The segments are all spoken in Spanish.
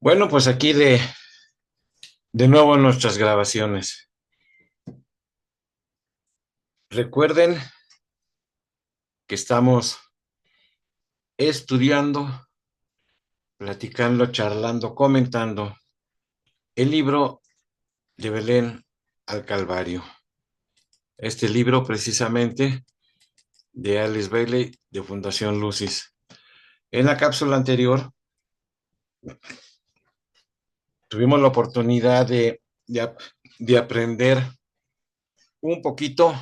Bueno, pues aquí de nuevo en nuestras grabaciones. Recuerden que estamos estudiando, platicando, charlando, comentando el libro de Belén al Calvario. Este libro precisamente de Alice Bailey de Fundación Lucis. En la cápsula anterior tuvimos la oportunidad de aprender un poquito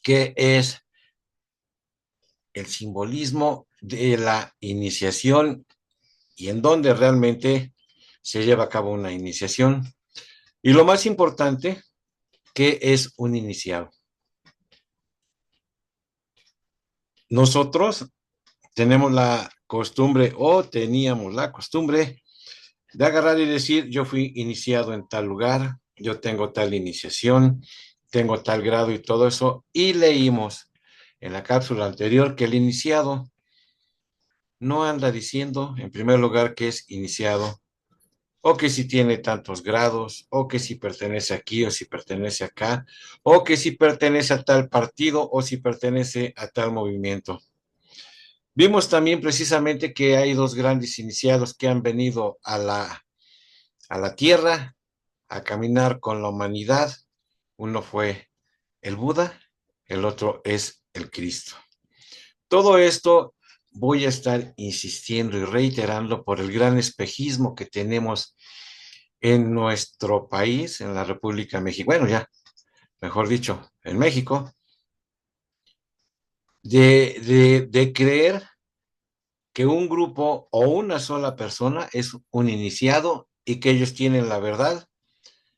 qué es el simbolismo de la iniciación y en dónde realmente se lleva a cabo una iniciación. Y lo más importante, ¿qué es un iniciado? Nosotros tenemos la costumbre o teníamos la costumbre de agarrar y decir, yo fui iniciado en tal lugar, yo tengo tal iniciación, tengo tal grado y todo eso, y leímos en la cápsula anterior que el iniciado no anda diciendo, en primer lugar, que es iniciado, o que si tiene tantos grados, o que si pertenece aquí o si pertenece acá, o que si pertenece a tal partido o si pertenece a tal movimiento. Vimos también precisamente que hay dos grandes iniciados que han venido a la tierra a caminar con la humanidad. Uno fue el Buda, el otro es el Cristo. Todo esto voy a estar insistiendo y reiterando por el gran espejismo que tenemos en nuestro país, en la República Mexicana, bueno, ya, mejor dicho, en México, de creer que un grupo o una sola persona es un iniciado y que ellos tienen la verdad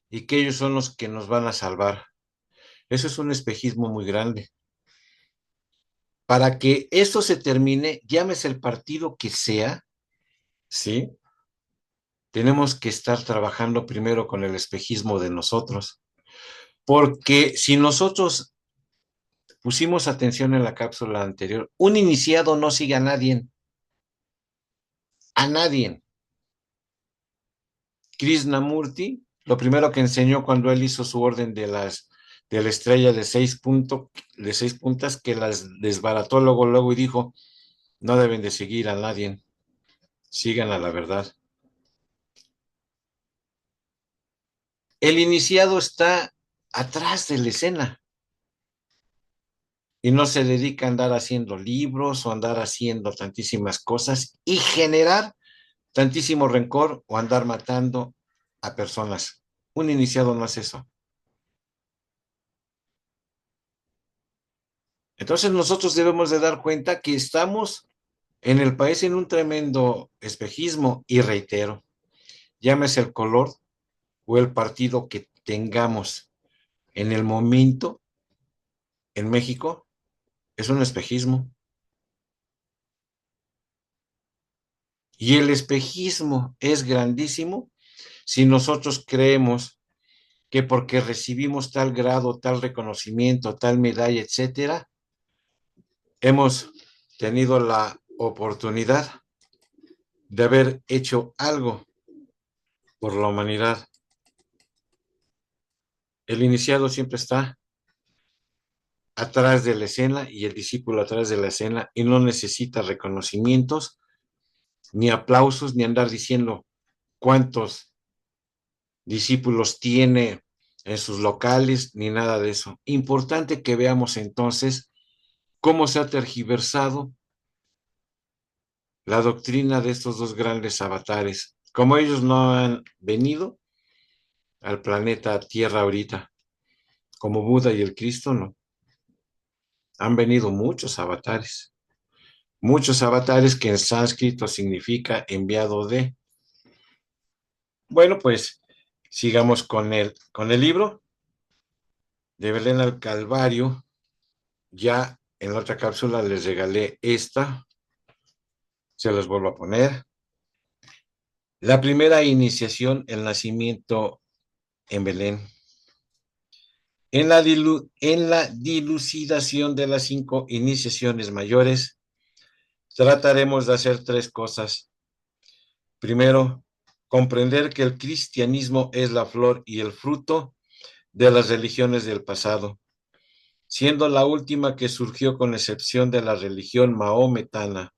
y que ellos son los que nos van a salvar. Eso es un espejismo muy grande. Para que esto se termine, llámese el partido que sea, ¿sí? Tenemos que estar trabajando primero con el espejismo de nosotros, porque si nosotros pusimos atención en la cápsula anterior, un iniciado no sigue a nadie. Krishnamurti, lo primero que enseñó cuando él hizo su orden de la estrella de seis puntas, que las desbarató luego y dijo, no deben de seguir a nadie, sigan a la verdad. El iniciado está atrás de la escena y no se dedica a andar haciendo libros o andar haciendo tantísimas cosas y generar tantísimo rencor o andar matando a personas. Un iniciado no hace eso. Entonces nosotros debemos de dar cuenta que estamos en el país en un tremendo espejismo y reitero, llámese el color o el partido que tengamos en el momento en México, es un espejismo. Y el espejismo es grandísimo si nosotros creemos que porque recibimos tal grado, tal reconocimiento, tal medalla, etcétera, hemos tenido la oportunidad de haber hecho algo por la humanidad. El iniciado siempre está atrás de la escena y el discípulo atrás de la escena y no necesita reconocimientos, ni aplausos, ni andar diciendo cuántos discípulos tiene en sus locales, ni nada de eso. Importante que veamos entonces cómo se ha tergiversado la doctrina de estos dos grandes avatares. Como ellos no han venido al planeta Tierra ahorita, como Buda y el Cristo, no. Han venido muchos avatares que en sánscrito significa enviado de. Bueno, pues sigamos con el libro de Belén al Calvario. Ya en la otra cápsula les regalé esta, se las vuelvo a poner. La primera iniciación, el nacimiento en Belén. En la dilucidación de las 5 iniciaciones mayores, trataremos de hacer 3 cosas. Primero, comprender que el cristianismo es la flor y el fruto de las religiones del pasado, siendo la última que surgió con excepción de la religión mahometana.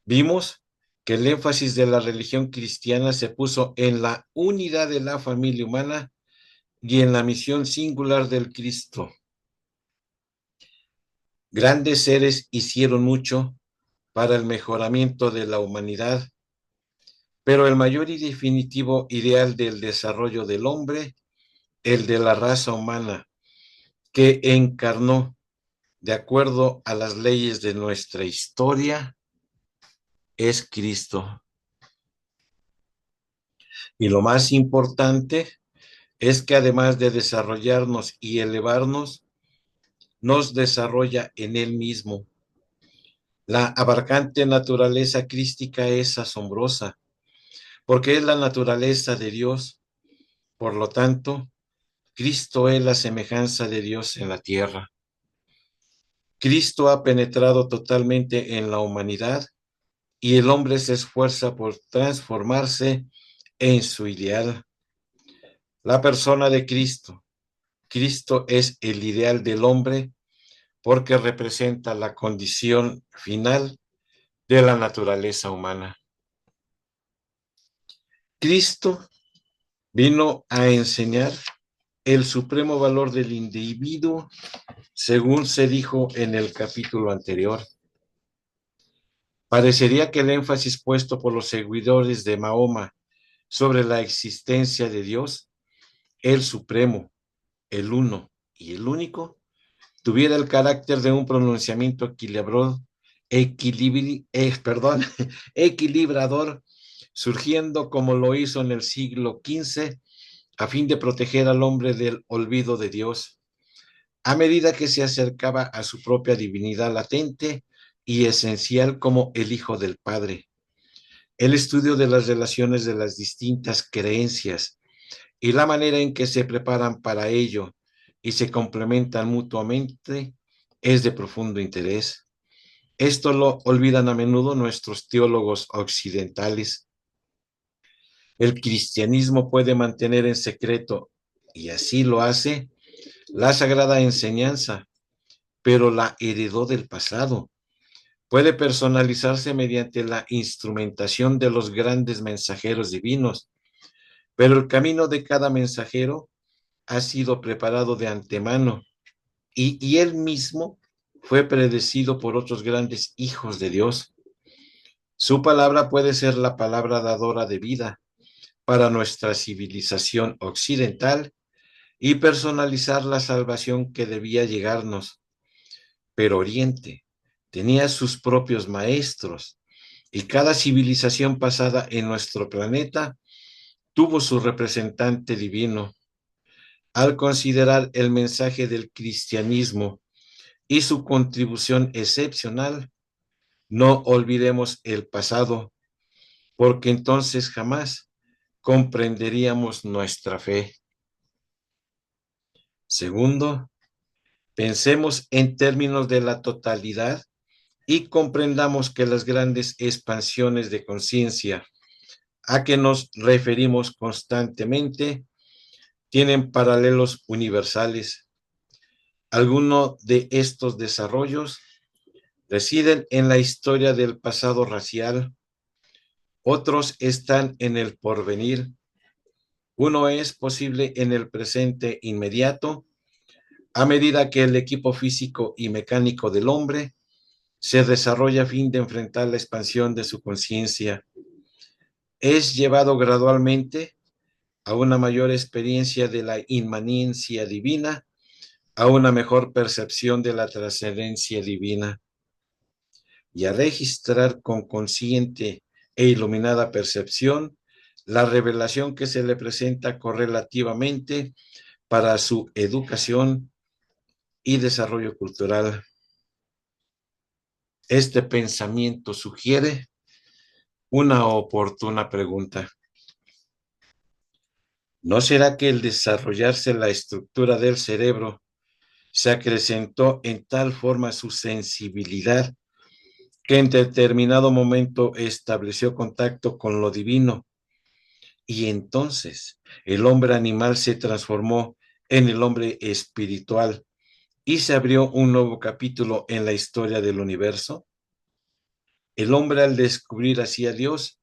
Vimos que el énfasis de la religión cristiana se puso en la unidad de la familia humana y en la misión singular del Cristo. Grandes seres hicieron mucho para el mejoramiento de la humanidad, pero el mayor y definitivo ideal del desarrollo del hombre, el de la raza humana, que encarnó de acuerdo a las leyes de nuestra historia, es Cristo. Y lo más importante es que además de desarrollarnos y elevarnos, nos desarrolla en Él mismo. La abarcante naturaleza crística es asombrosa, porque es la naturaleza de Dios. Por lo tanto, Cristo es la semejanza de Dios en la tierra. Cristo ha penetrado totalmente en la humanidad y el hombre se esfuerza por transformarse en su ideal. La persona de Cristo. Cristo es el ideal del hombre porque representa la condición final de la naturaleza humana. Cristo vino a enseñar el supremo valor del individuo, según se dijo en el capítulo anterior. Parecería que el énfasis puesto por los seguidores de Mahoma sobre la existencia de Dios, el supremo, el uno y el único, tuviera el carácter de un pronunciamiento equilibrador, surgiendo como lo hizo en el siglo XV, a fin de proteger al hombre del olvido de Dios, a medida que se acercaba a su propia divinidad latente y esencial como el Hijo del Padre. El estudio de las relaciones de las distintas creencias y la manera en que se preparan para ello y se complementan mutuamente es de profundo interés. Esto lo olvidan a menudo nuestros teólogos occidentales. El cristianismo puede mantener en secreto, y así lo hace, la sagrada enseñanza, pero la heredó del pasado. Puede personalizarse mediante la instrumentación de los grandes mensajeros divinos, pero el camino de cada mensajero ha sido preparado de antemano y él mismo fue predecido por otros grandes hijos de Dios. Su palabra puede ser la palabra dadora de vida para nuestra civilización occidental y personalizar la salvación que debía llegarnos. Pero Oriente tenía sus propios maestros y cada civilización pasada en nuestro planeta tuvo su representante divino. Al considerar el mensaje del cristianismo y su contribución excepcional, no olvidemos el pasado, porque entonces jamás comprenderíamos nuestra fe. Segundo, pensemos en términos de la totalidad y comprendamos que las grandes expansiones de conciencia a que nos referimos constantemente tienen paralelos universales. Algunos de estos desarrollos residen en la historia del pasado racial, otros están en el porvenir. Uno es posible en el presente inmediato, a medida que el equipo físico y mecánico del hombre se desarrolla a fin de enfrentar la expansión de su conciencia. Es llevado gradualmente a una mayor experiencia de la inmanencia divina, a una mejor percepción de la trascendencia divina y a registrar con consciente e iluminada percepción la revelación que se le presenta correlativamente para su educación y desarrollo cultural. Este pensamiento sugiere una oportuna pregunta. ¿No será que el desarrollarse la estructura del cerebro se acrecentó en tal forma su sensibilidad que en determinado momento estableció contacto con lo divino Y entonces el hombre animal se transformó en el hombre espiritual y se abrió un nuevo capítulo en la historia del universo. El hombre, al descubrir así a Dios,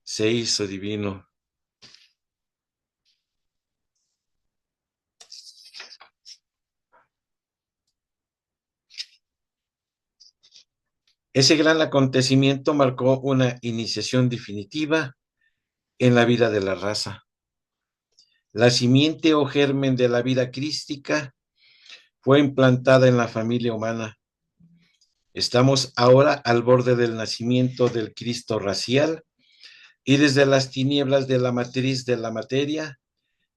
se hizo divino. Ese gran acontecimiento marcó una iniciación definitiva en la vida de la raza. La simiente o germen de la vida crística fue implantada en la familia humana. Estamos ahora al borde del nacimiento del Cristo racial y desde las tinieblas de la matriz de la materia,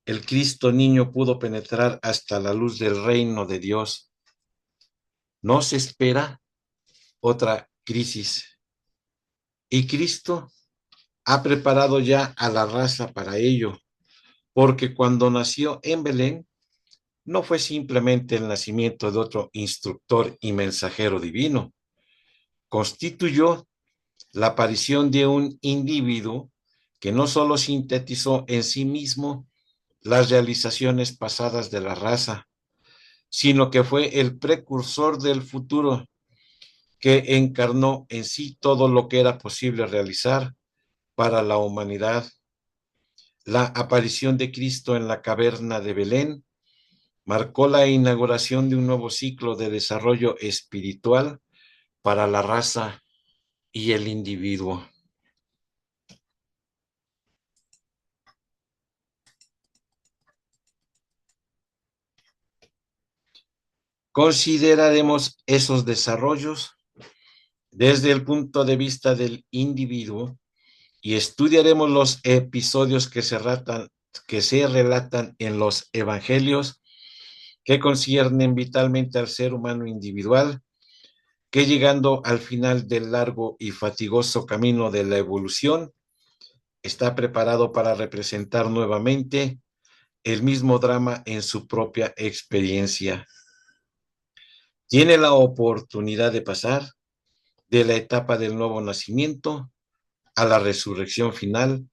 el Cristo niño pudo penetrar hasta la luz del reino de Dios. No se espera otra crisis y Cristo ha preparado ya a la raza para ello, porque cuando nació en Belén, no fue simplemente el nacimiento de otro instructor y mensajero divino, constituyó la aparición de un individuo que no solo sintetizó en sí mismo las realizaciones pasadas de la raza, sino que fue el precursor del futuro que encarnó en sí todo lo que era posible realizar para la humanidad. La aparición de Cristo en la caverna de Belén marcó la inauguración de un nuevo ciclo de desarrollo espiritual para la raza y el individuo. Consideraremos esos desarrollos desde el punto de vista del individuo y estudiaremos los episodios que se relatan en los evangelios que conciernen vitalmente al ser humano individual, que llegando al final del largo y fatigoso camino de la evolución, está preparado para representar nuevamente el mismo drama en su propia experiencia. Tiene la oportunidad de pasar de la etapa del nuevo nacimiento a la resurrección final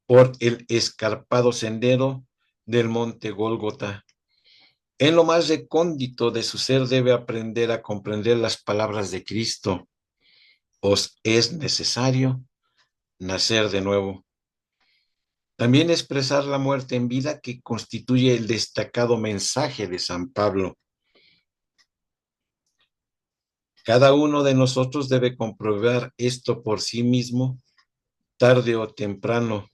por el escarpado sendero del monte Gólgota. En lo más recóndito de su ser debe aprender a comprender las palabras de Cristo. Os es necesario nacer de nuevo. También expresar la muerte en vida, que constituye el destacado mensaje de San Pablo. Cada uno de nosotros debe comprobar esto por sí mismo, tarde o temprano,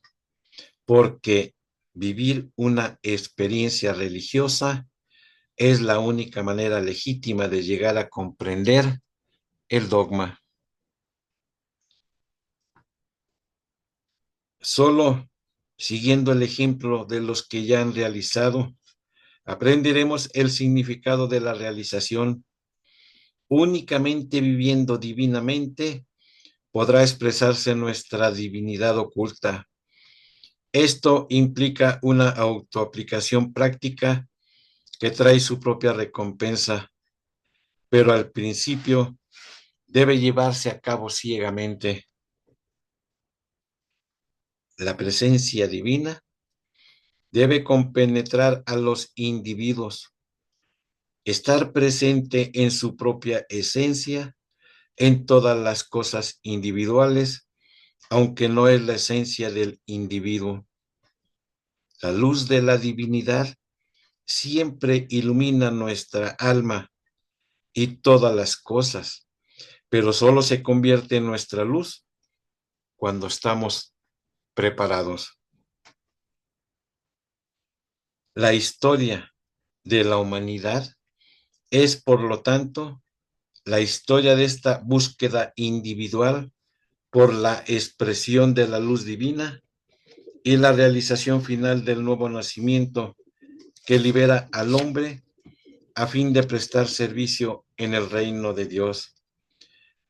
porque vivir una experiencia religiosa es la única manera legítima de llegar a comprender el dogma. Solo siguiendo el ejemplo de los que ya han realizado, aprenderemos el significado de la realización. Únicamente viviendo divinamente podrá expresarse nuestra divinidad oculta. Esto implica una autoaplicación práctica que trae su propia recompensa, pero al principio debe llevarse a cabo ciegamente. La presencia divina debe compenetrar a los individuos, estar presente en su propia esencia, en todas las cosas individuales, aunque no es la esencia del individuo. La luz de la divinidad siempre ilumina nuestra alma y todas las cosas, pero solo se convierte en nuestra luz cuando estamos preparados. La historia de la humanidad es, por lo tanto, la historia de esta búsqueda individual por la expresión de la luz divina y la realización final del nuevo nacimiento que libera al hombre a fin de prestar servicio en el reino de Dios.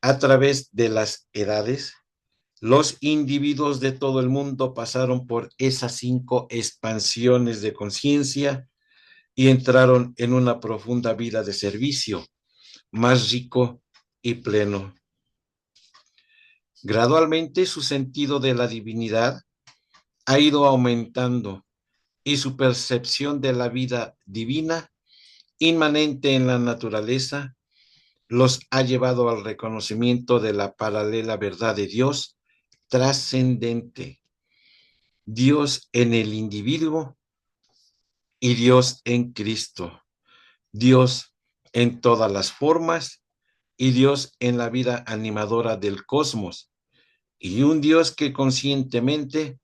A través de las edades, los individuos de todo el mundo pasaron por esas 5 expansiones de conciencia y entraron en una profunda vida de servicio, más rico y pleno. Gradualmente su sentido de la divinidad ha ido aumentando y su percepción de la vida divina inmanente en la naturaleza los ha llevado al reconocimiento de la paralela verdad de Dios trascendente, Dios en el individuo y Dios en Cristo, Dios en todas las formas y Dios en la vida animadora del cosmos, y un Dios que conscientemente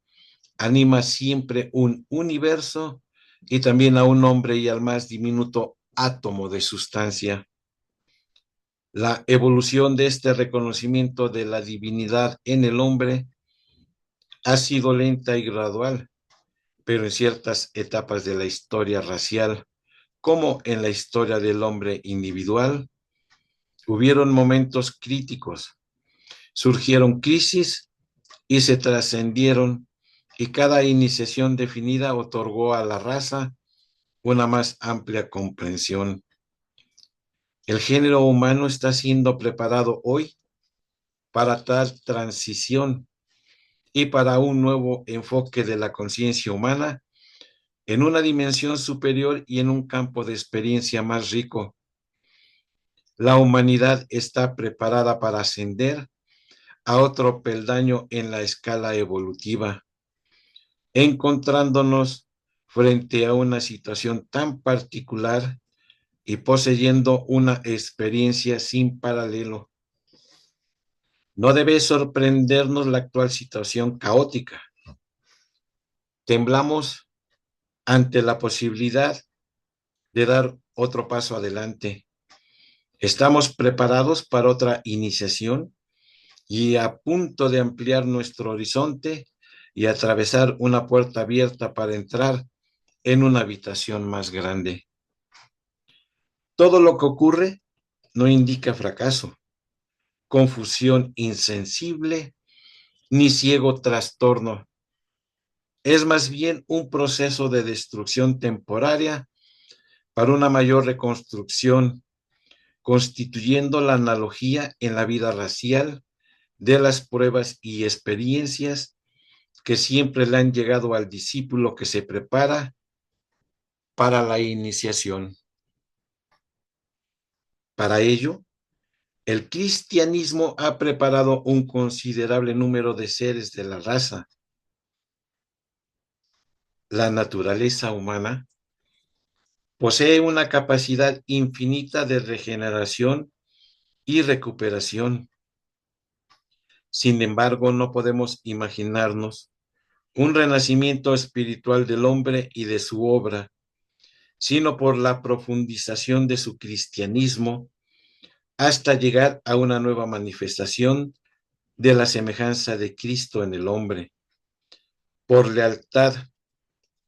anima siempre un universo y también a un hombre y al más diminuto átomo de sustancia. La evolución de este reconocimiento de la divinidad en el hombre ha sido lenta y gradual, pero en ciertas etapas de la historia racial, como en la historia del hombre individual, hubieron momentos críticos, surgieron crisis y se trascendieron, y cada iniciación definida otorgó a la raza una más amplia comprensión. El género humano está siendo preparado hoy para tal transición y para un nuevo enfoque de la conciencia humana en una dimensión superior y en un campo de experiencia más rico. La humanidad está preparada para ascender a otro peldaño en la escala evolutiva, encontrándonos frente a una situación tan particular y poseyendo una experiencia sin paralelo. No debe sorprendernos la actual situación caótica. Temblamos ante la posibilidad de dar otro paso adelante. Estamos preparados para otra iniciación y a punto de ampliar nuestro horizonte y atravesar una puerta abierta para entrar en una habitación más grande. Todo lo que ocurre no indica fracaso, confusión insensible, ni ciego trastorno. Es más bien un proceso de destrucción temporaria para una mayor reconstrucción, constituyendo la analogía en la vida racial de las pruebas y experiencias que siempre le han llegado al discípulo que se prepara para la iniciación. Para ello, el cristianismo ha preparado un considerable número de seres de la raza. La naturaleza humana posee una capacidad infinita de regeneración y recuperación. Sin embargo, no podemos imaginarnos un renacimiento espiritual del hombre y de su obra, sino por la profundización de su cristianismo hasta llegar a una nueva manifestación de la semejanza de Cristo en el hombre. Por lealtad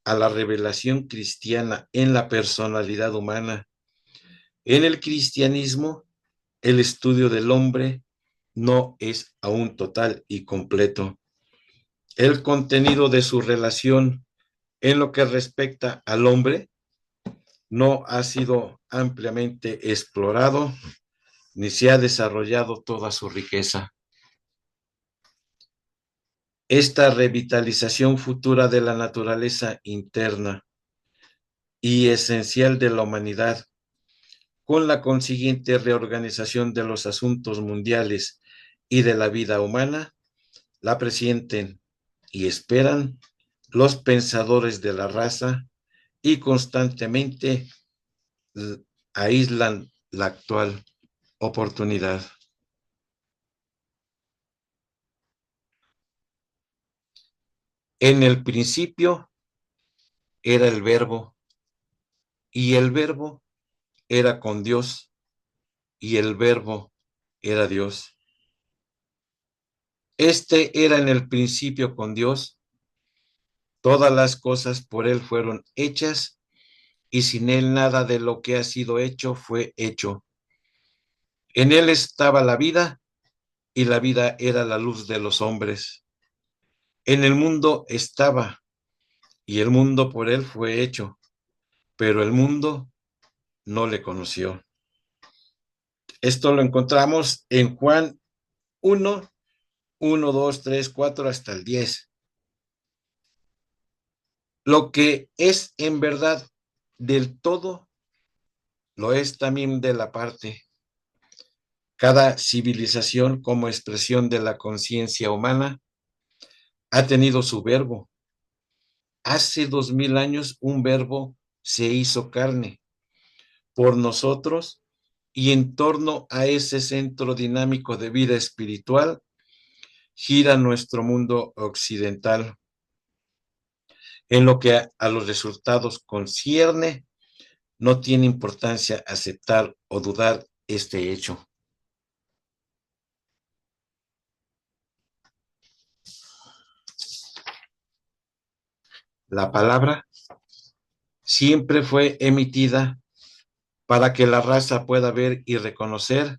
a la revelación cristiana en la personalidad humana, en el cristianismo, el estudio del hombre no es aún total y completo. El contenido de su relación en lo que respecta al hombre no ha sido ampliamente explorado ni se ha desarrollado toda su riqueza. Esta revitalización futura de la naturaleza interna y esencial de la humanidad, con la consiguiente reorganización de los asuntos mundiales y de la vida humana, la presienten y esperan los pensadores de la raza y constantemente aíslan la actual oportunidad. En el principio era el verbo, y el verbo era con Dios, y el verbo era Dios. Este era en el principio con Dios. Todas las cosas por él fueron hechas, y sin él nada de lo que ha sido hecho fue hecho. En él estaba la vida, y la vida era la luz de los hombres. En el mundo estaba, y el mundo por él fue hecho, pero el mundo no le conoció. Esto lo encontramos en Juan 1, 1, 2, 3, 4 hasta el 10. Lo que es en verdad del todo, lo es también de la parte. Cada civilización como expresión de la conciencia humana ha tenido su verbo. Hace 2000 años un verbo se hizo carne por nosotros y en torno a ese centro dinámico de vida espiritual gira nuestro mundo occidental. En lo que a los resultados concierne, no tiene importancia aceptar o dudar este hecho. La palabra siempre fue emitida para que la raza pueda ver y reconocer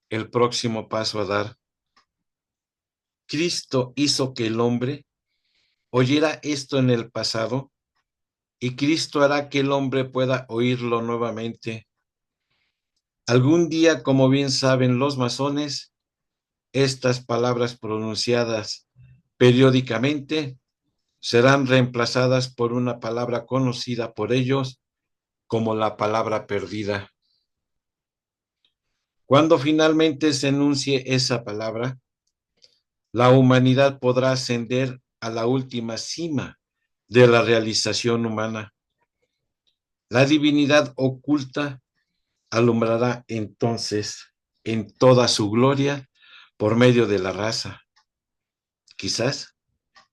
el próximo paso a dar. Cristo hizo que el hombre oyera esto en el pasado y Cristo hará que el hombre pueda oírlo nuevamente. Algún día, como bien saben los masones, estas palabras pronunciadas periódicamente serán reemplazadas por una palabra conocida por ellos como la palabra perdida. Cuando finalmente se enuncie esa palabra, la humanidad podrá ascender a la última cima de la realización humana. La divinidad oculta alumbrará entonces en toda su gloria por medio de la raza. Quizás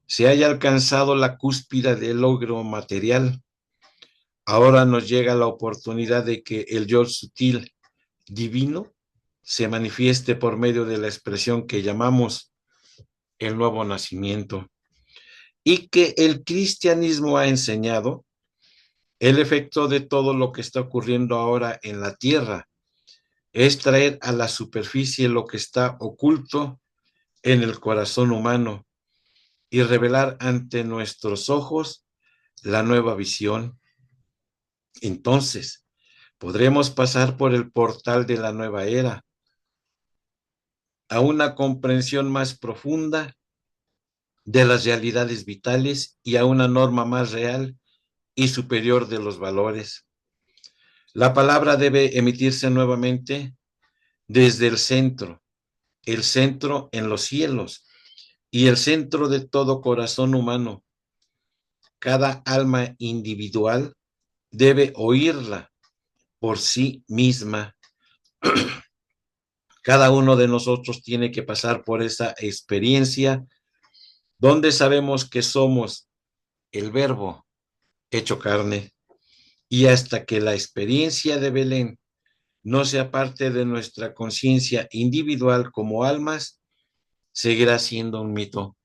se haya alcanzado la cúspide del logro material. Ahora nos llega la oportunidad de que el yo sutil divino se manifieste por medio de la expresión que llamamos el nuevo nacimiento y que el cristianismo ha enseñado el efecto de todo lo que está ocurriendo ahora en la tierra es traer a la superficie lo que está oculto en el corazón humano y revelar ante nuestros ojos la nueva visión. Entonces, podremos pasar por el portal de la nueva era a una comprensión más profunda de las realidades vitales y a una norma más real y superior de los valores. La palabra debe emitirse nuevamente desde el centro en los cielos y el centro de todo corazón humano. Cada alma individual debe oírla por sí misma. Cada uno de nosotros tiene que pasar por esa experiencia donde sabemos que somos el verbo hecho carne y hasta que la experiencia de Belén no sea parte de nuestra conciencia individual como almas, seguirá siendo un mito,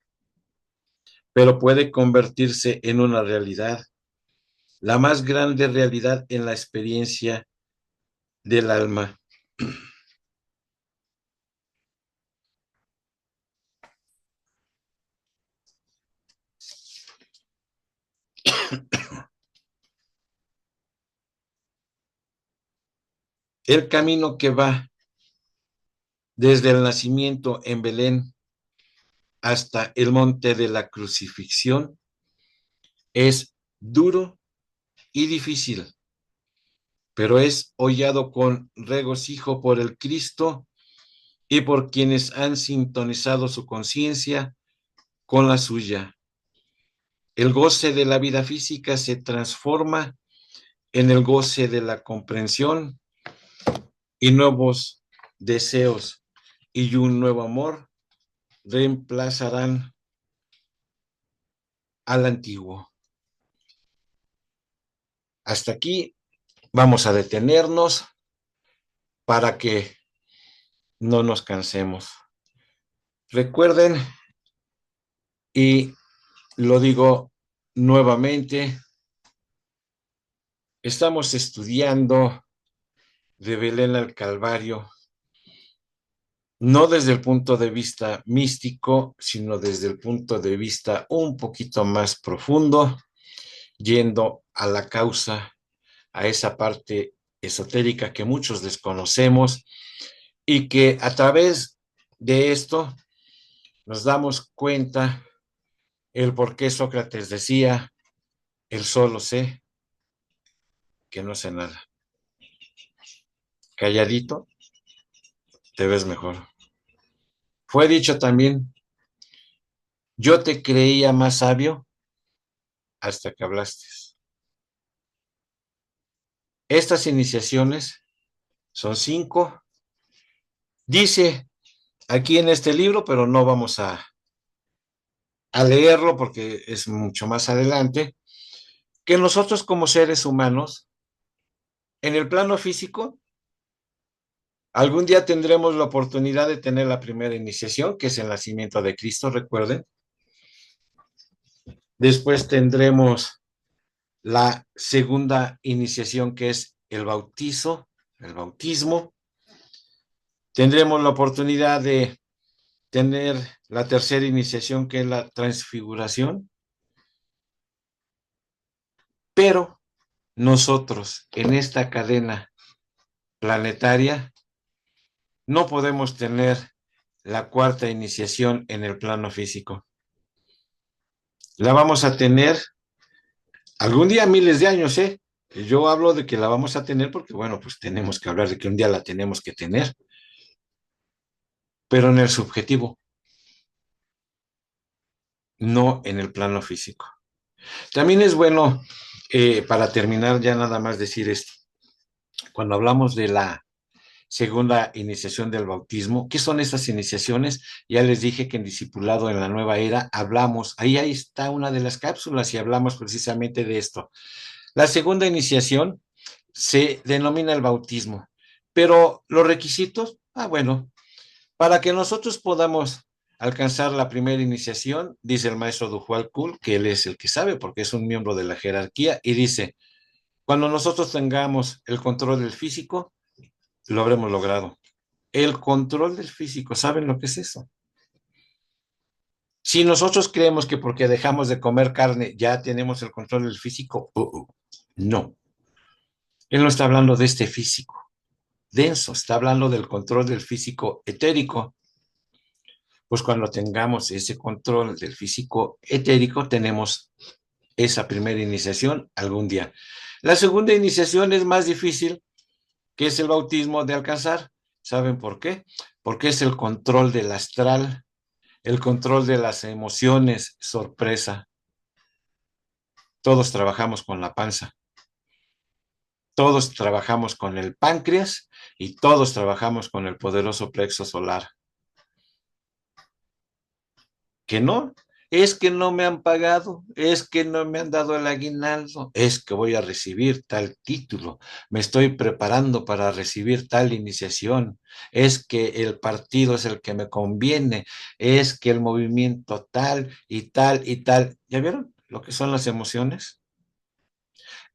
pero puede convertirse en una realidad, la más grande realidad en la experiencia del alma. El camino que va desde el nacimiento en Belén hasta el monte de la crucifixión es duro y difícil, pero es hollado con regocijo por el Cristo y por quienes han sintonizado su conciencia con la suya. El goce de la vida física se transforma en el goce de la comprensión y nuevos deseos y un nuevo amor reemplazarán al antiguo. Hasta aquí vamos a detenernos para que no nos cansemos. Recuerden, y lo digo nuevamente, estamos estudiando de Belén al Calvario, no desde el punto de vista místico, sino desde el punto de vista un poquito más profundo, yendo a la causa, a esa parte esotérica que muchos desconocemos y que a través de esto nos damos cuenta el por qué Sócrates decía el solo sé que no sé nada. Calladito, te ves mejor. Fue dicho también, yo te creía más sabio hasta que hablaste. Estas iniciaciones son 5. Dice aquí en este libro, pero no vamos a leerlo porque es mucho más adelante, que nosotros como seres humanos, en el plano físico, algún día tendremos la oportunidad de tener la primera iniciación, que es el nacimiento de Cristo, recuerden. Después tendremos la segunda iniciación, que es el bautizo, el bautismo. Tendremos la oportunidad de tener la tercera iniciación, que es la transfiguración. Pero nosotros en esta cadena planetaria no podemos tener la cuarta iniciación en el plano físico. La vamos a tener algún día, miles de años, ¿eh? Yo hablo de que la vamos a tener porque, bueno, pues tenemos que hablar de que un día la tenemos que tener, pero en el subjetivo, no en el plano físico. También es bueno, para terminar, ya nada más decir esto. Cuando hablamos de la segunda iniciación del bautismo. ¿Qué son estas iniciaciones? Ya les dije que en Discipulado en la Nueva Era hablamos, ahí está una de las cápsulas y hablamos precisamente de esto. La segunda iniciación se denomina el bautismo, pero los requisitos, bueno, para que nosotros podamos alcanzar la primera iniciación, dice el maestro Dujual Kul, que él es el que sabe porque es un miembro de la jerarquía, y dice, cuando nosotros tengamos el control del físico, lo habremos logrado. El control del físico, ¿saben lo que es eso? Si nosotros creemos que porque dejamos de comer carne ya tenemos el control del físico, no. Él no está hablando de este físico denso, está hablando del control del físico etérico. Pues cuando tengamos ese control del físico etérico, tenemos esa primera iniciación algún día. La segunda iniciación es más difícil, que es el bautismo de alcanzar. ¿Saben por qué? Porque es el control del astral, el control de las emociones, sorpresa. Todos trabajamos con la panza, todos trabajamos con el páncreas y todos trabajamos con el poderoso plexo solar. Que no, es que no me han pagado, es que no me han dado el aguinaldo, es que voy a recibir tal título, me estoy preparando para recibir tal iniciación, es que el partido es el que me conviene, es que el movimiento tal y tal y tal. ¿Ya vieron lo que son las emociones?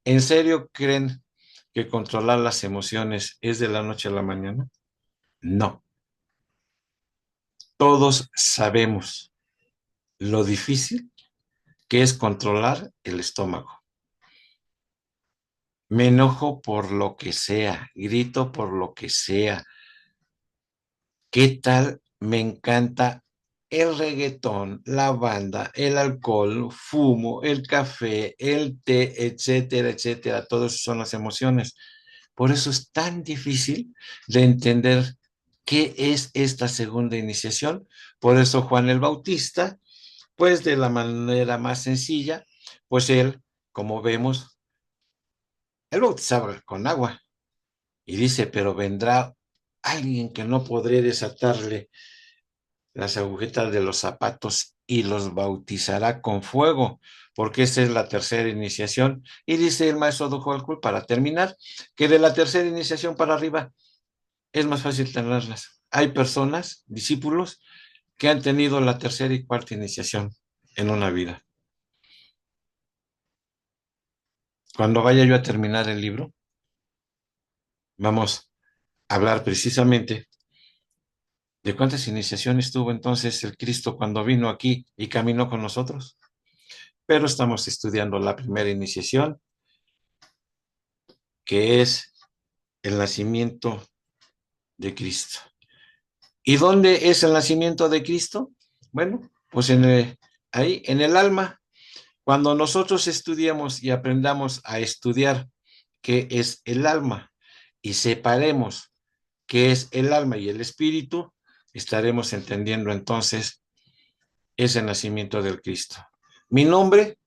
¿En serio creen que controlar las emociones es de la noche a la mañana? No. Todos sabemos lo difícil que es controlar el estómago. Me enojo por lo que sea, grito por lo que sea. ¿Qué tal? Me encanta el reggaetón, la banda, el alcohol, fumo, el café, el té, etcétera, etcétera. Todas son las emociones. Por eso es tan difícil de entender qué es esta segunda iniciación. Por eso Juan el Bautista, pues de la manera más sencilla, pues él, como vemos, él bautizaba con agua y dice, pero vendrá alguien que no podré desatarle las agujetas de los zapatos y los bautizará con fuego, porque esa es la tercera iniciación. Y dice el maestro Dujualcul, para terminar, que de la tercera iniciación para arriba es más fácil tenerlas. Hay personas, discípulos, que han tenido la tercera y cuarta iniciación en una vida. Cuando vaya yo a terminar el libro, vamos a hablar precisamente de cuántas iniciaciones tuvo entonces el Cristo cuando vino aquí y caminó con nosotros. Pero estamos estudiando la primera iniciación, que es el nacimiento de Cristo. ¿Y dónde es el nacimiento de Cristo? Bueno, pues ahí en el alma. Cuando nosotros estudiamos y aprendamos a estudiar qué es el alma y separemos qué es el alma y el espíritu, estaremos entendiendo entonces ese nacimiento del Cristo. Mi nombre,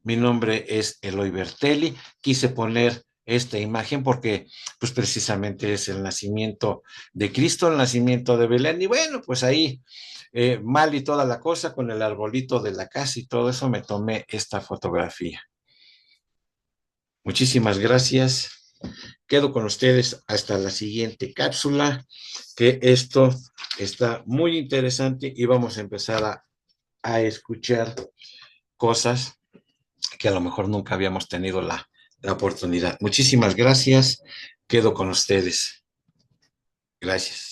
mi nombre es Eloy Bertelli. Quise poner esta imagen porque pues precisamente es el nacimiento de Cristo, el nacimiento de Belén. Y bueno, pues ahí mal y toda la cosa con el arbolito de la casa y todo eso me tomé esta fotografía. Muchísimas gracias. Quedo con ustedes hasta la siguiente cápsula, que esto está muy interesante y vamos a empezar a escuchar cosas que a lo mejor nunca habíamos tenido la oportunidad. Muchísimas gracias. Quedo con ustedes. Gracias.